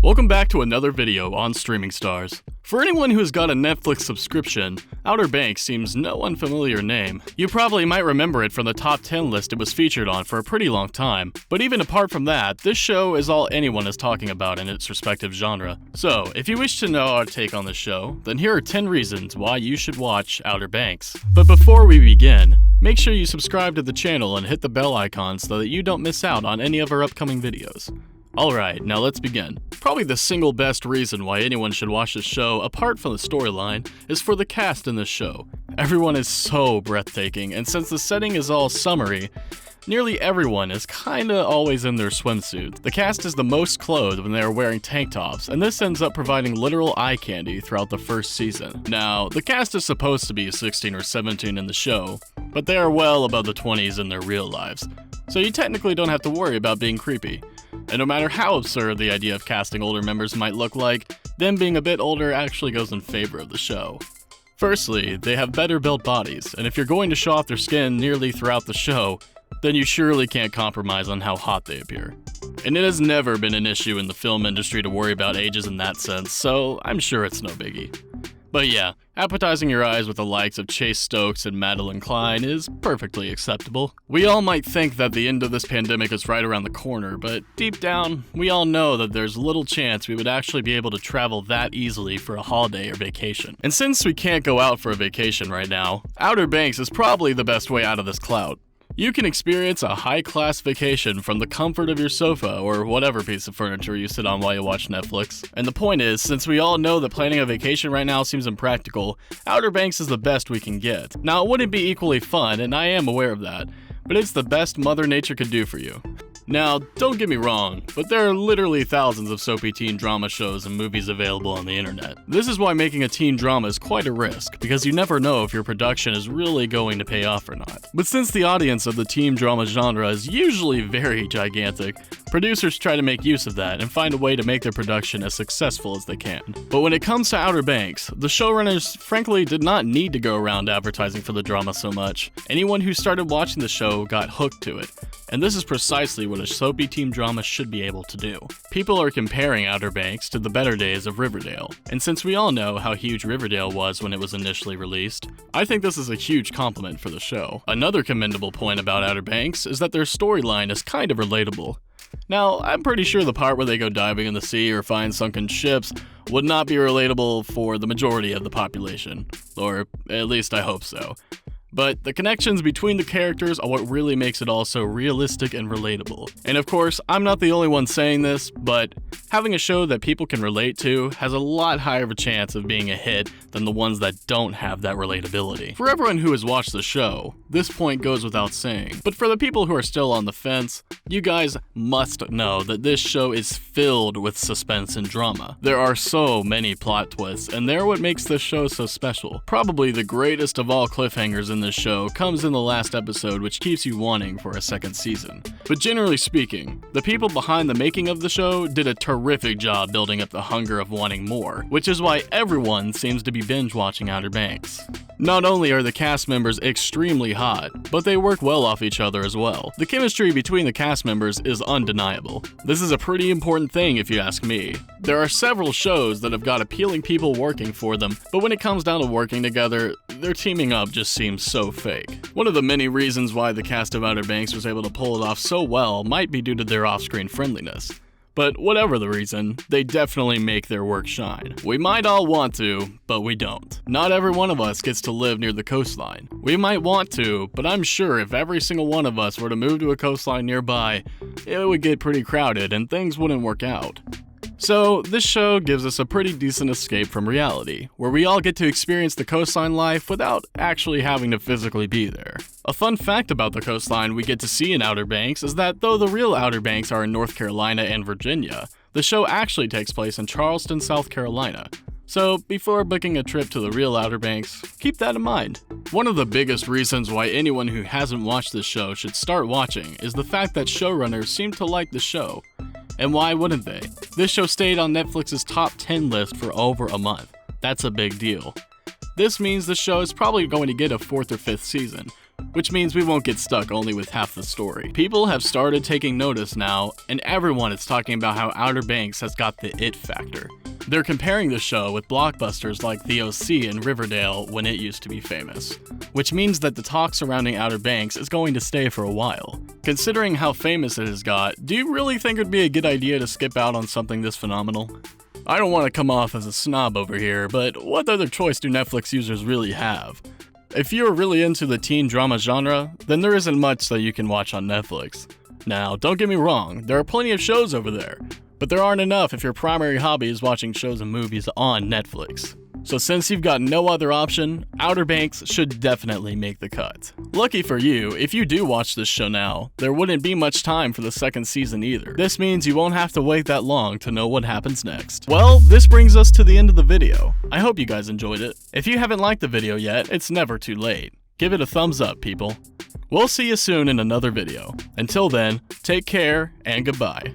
Welcome back to another video on Streaming Stars. For anyone who has got a Netflix subscription, Outer Banks seems no unfamiliar name. You probably might remember it from the top 10 list it was featured on for a pretty long time, but even apart from that, this show is all anyone is talking about in its respective genre. So, if you wish to know our take on the show, then here are 10 reasons why you should watch Outer Banks. But before we begin, make sure you subscribe to the channel and hit the bell icon so that you don't miss out on any of our upcoming videos. Alright, now let's begin. Probably the single best reason why anyone should watch this show, apart from the storyline, is for the cast in this show. Everyone is so breathtaking, and since the setting is all summery, nearly everyone is kinda always in their swimsuit. The cast is the most clothed when they are wearing tank tops, and this ends up providing literal eye candy throughout the first season. Now, the cast is supposed to be 16 or 17 in the show, but they are well above the 20s in their real lives, so you technically don't have to worry about being creepy. And no matter how absurd the idea of casting older members might look like, them being a bit older actually goes in favor of the show. Firstly, they have better built bodies, and if you're going to show off their skin nearly throughout the show, then you surely can't compromise on how hot they appear. And it has never been an issue in the film industry to worry about ages in that sense, so I'm sure it's no biggie. But yeah, appetizing your eyes with the likes of Chase Stokes and Madeline Klein is perfectly acceptable. We all might think that the end of this pandemic is right around the corner, but deep down, we all know that there's little chance we would actually be able to travel that easily for a holiday or vacation. And since we can't go out for a vacation right now, Outer Banks is probably the best way out of this cloud. You can experience a high-class vacation from the comfort of your sofa or whatever piece of furniture you sit on while you watch Netflix. And the point is, since we all know that planning a vacation right now seems impractical, Outer Banks is the best we can get. Now, it wouldn't be equally fun, and I am aware of that, but it's the best Mother Nature could do for you. Now, don't get me wrong, but there are literally thousands of soapy teen drama shows and movies available on the internet. This is why making a teen drama is quite a risk, because you never know if your production is really going to pay off or not. But since the audience of the teen drama genre is usually very gigantic, producers try to make use of that and find a way to make their production as successful as they can. But when it comes to Outer Banks, the showrunners frankly did not need to go around advertising for the drama so much. Anyone who started watching the show got hooked to it. And this is precisely what a soapy teen drama should be able to do. People are comparing Outer Banks to the better days of Riverdale, and since we all know how huge Riverdale was when it was initially released, I think this is a huge compliment for the show. Another commendable point about Outer Banks is that their storyline is kind of relatable. Now, I'm pretty sure the part where they go diving in the sea or find sunken ships would not be relatable for the majority of the population, or at least I hope so. But the connections between the characters are what really makes it all so realistic and relatable. And of course, I'm not the only one saying this, but having a show that people can relate to has a lot higher of a chance of being a hit than the ones that don't have that relatability. For everyone who has watched the show, this point goes without saying. But for the people who are still on the fence, you guys must know that this show is filled with suspense and drama. There are so many plot twists, and they're what makes this show so special. Probably the greatest of all cliffhangers in this show comes in the last episode, which keeps you wanting for a second season. But generally speaking, the people behind the making of the show did a terrific job building up the hunger of wanting more, which is why everyone seems to be binge watching Outer Banks. Not only are the cast members extremely hot, but they work well off each other as well. The chemistry between the cast members is undeniable. This is a pretty important thing if you ask me. There are several shows that have got appealing people working for them, but when it comes down to working together, their teaming up just seems so fake. One of the many reasons why the cast of Outer Banks was able to pull it off so well might be due to their off-screen friendliness. But whatever the reason, they definitely make their work shine. We might all want to, but we don't. Not every one of us gets to live near the coastline. We might want to, but I'm sure if every single one of us were to move to a coastline nearby, it would get pretty crowded and things wouldn't work out. So, this show gives us a pretty decent escape from reality, where we all get to experience the coastline life without actually having to physically be there. A fun fact about the coastline we get to see in Outer Banks is that though the real Outer Banks are in North Carolina and Virginia, the show actually takes place in Charleston, South Carolina. So, before booking a trip to the real Outer Banks, keep that in mind. One of the biggest reasons why anyone who hasn't watched this show should start watching is the fact that showrunners seem to like the show. And why wouldn't they? This show stayed on Netflix's top 10 list for over a month. That's a big deal. This means the show is probably going to get a 4th or 5th season, which means we won't get stuck only with half the story. People have started taking notice now, and everyone is talking about how Outer Banks has got the it factor. They're comparing the show with blockbusters like The O.C. and Riverdale when it used to be famous, which means that the talk surrounding Outer Banks is going to stay for a while. Considering how famous it has got, do you really think it would be a good idea to skip out on something this phenomenal? I don't want to come off as a snob over here, but what other choice do Netflix users really have? If you're really into the teen drama genre, then there isn't much that you can watch on Netflix. Now, don't get me wrong, there are plenty of shows over there, but there aren't enough if your primary hobby is watching shows and movies on Netflix. So since you've got no other option, Outer Banks should definitely make the cut. Lucky for you, if you do watch this show now, there wouldn't be much time for the second season either. This means you won't have to wait that long to know what happens next. Well, this brings us to the end of the video. I hope you guys enjoyed it. If you haven't liked the video yet, it's never too late. Give it a thumbs up, people. We'll see you soon in another video. Until then, take care and goodbye.